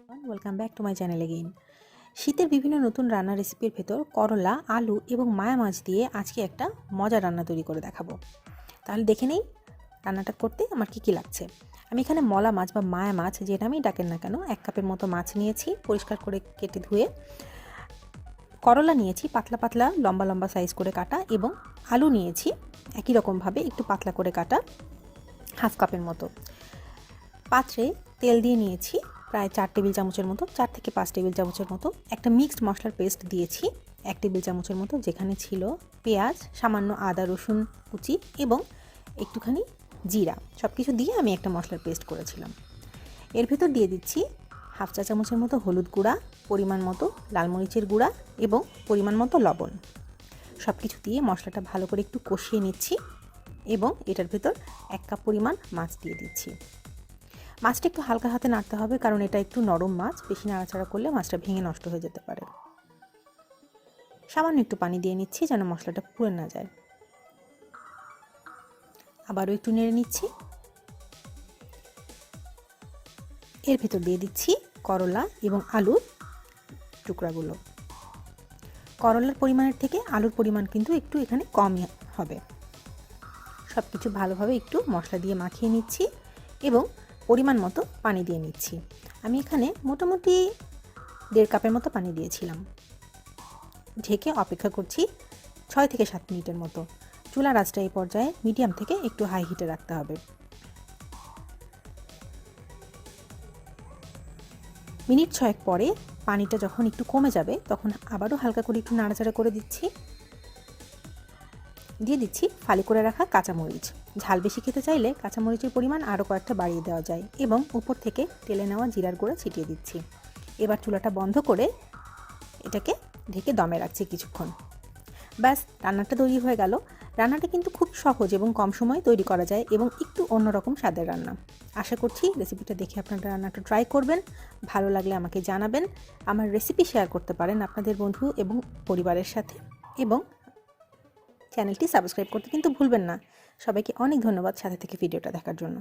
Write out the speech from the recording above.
Welcome back to my channel again. শীতের বিভিন্ন নতুন রান্নার রেসিপির ভেতর করলা, আলু এবং মায়া মাছ দিয়ে আজকে একটা মজার রান্না তৈরি করে দেখাবো। তাহলে দেখে নেই রান্নাটা করতে আমার কী লাগছে। আমি এখানে মলা মাছ বা মায়া মাছ, যেটা আমি ডাকেন না কেন, 1 কাপের মতো মাছ নিয়েছি, পরিষ্কার করে কেটে ধুয়ে। করলা নিয়েছি পাতলা পাতলা লম্বা লম্বা সাইজ করে কাটা, এবং আলু নিয়েছি একই রকমভাবে একটু পাতলা করে কাটা 1/2 কাপের মতো। পাত্রে তেল দিয়ে নিয়েছি প্রায় 4 টেবিল চামচের মতো, 4 থেকে 5 টেবিল চামচের মতো। একটা মিক্সড মশলার পেস্ট দিয়েছি 1 টেবিল চামচের মতো, যেখানে ছিল পেঁয়াজ, সামান্য আদা রসুন কুচি এবং একটুখানি জিরা। সব কিছু দিয়ে আমি একটা মশলার পেস্ট করেছিলাম। এর ভেতর দিয়ে দিচ্ছি 1/2 চা চামচের মতো হলুদ গুঁড়া, পরিমাণ মতো লাল মরিচের গুঁড়া এবং পরিমাণ মতো লবণ। সব কিছু দিয়ে মশলাটা ভালো করে একটু কষিয়ে নিচ্ছি এবং এটার ভেতর 1 কাপ পরিমাণ মাছ দিয়ে দিচ্ছি। মাছটা একটু হালকা হাতে নাড়তে হবে, কারণ এটা একটু নরম মাছ, বেশি নাড়াচাড়া করলে মাছটা ভেঙে নষ্ট হয়ে যেতে পারে। সামান্য একটু পানি দিয়ে নিচ্ছি যেন মশলাটা পুড়ে না যায়। আবারও একটু নেড়ে নিচ্ছি। এর ভেতর দিয়ে দিচ্ছি করলা এবং আলুর টুকরাগুলো। করলার পরিমাণের থেকে আলুর পরিমাণ কিন্তু একটু এখানে কমই হবে। সব কিছু ভালোভাবে একটু মশলা দিয়ে মাখিয়ে নিচ্ছি এবং পরিমাণ মতো পানি দিয়ে নিচ্ছি। আমি এখানে মোটামুটি 1.5 কাপের মতো পানি দিয়েছিলাম। ঢেকে অপেক্ষা করছি 6 থেকে 7 মিনিটের মতো। চুলার আঁচটা এই পর্যায়ে মিডিয়াম থেকে একটু হাই হিটে রাখতে হবে। মিনিট 6 পরে পানিটা যখন একটু কমে যাবে, তখন আবারও হালকা করে একটু নাড়াচাড়া করে দিচ্ছি। দিয়ে দিচ্ছি ফালি করে রাখা কাঁচামরিচ। ঝাল বেশি খেতে চাইলে কাঁচামরিচের পরিমাণ আরও কয়েকটা বাড়িয়ে দেওয়া যায়, এবং উপর থেকে তেলে নেওয়া জিরার গুঁড়া ছিটিয়ে দিচ্ছি। এবার চুলাটা বন্ধ করে এটাকে ঢেকে দমে রাখছি কিছুক্ষণ। ব্যাস, রান্নাটা তৈরি হয়ে গেল। রান্নাটা কিন্তু খুব সহজ এবং কম সময়ে তৈরি করা যায়, এবং একটু অন্যরকম স্বাদের রান্না। আশা করছি রেসিপিটা দেখে আপনারা রান্নাটা ট্রাই করবেন। ভালো লাগলে আমাকে জানাবেন। আমার রেসিপি শেয়ার করতে পারেন আপনাদের বন্ধু এবং পরিবারের সাথে, এবং চ্যানেলটি সাবস্ক্রাইব করতে কিন্তু ভুলবেন না। সবাইকে অনেক ধন্যবাদ সাথে থেকে ভিডিওটা দেখার জন্য।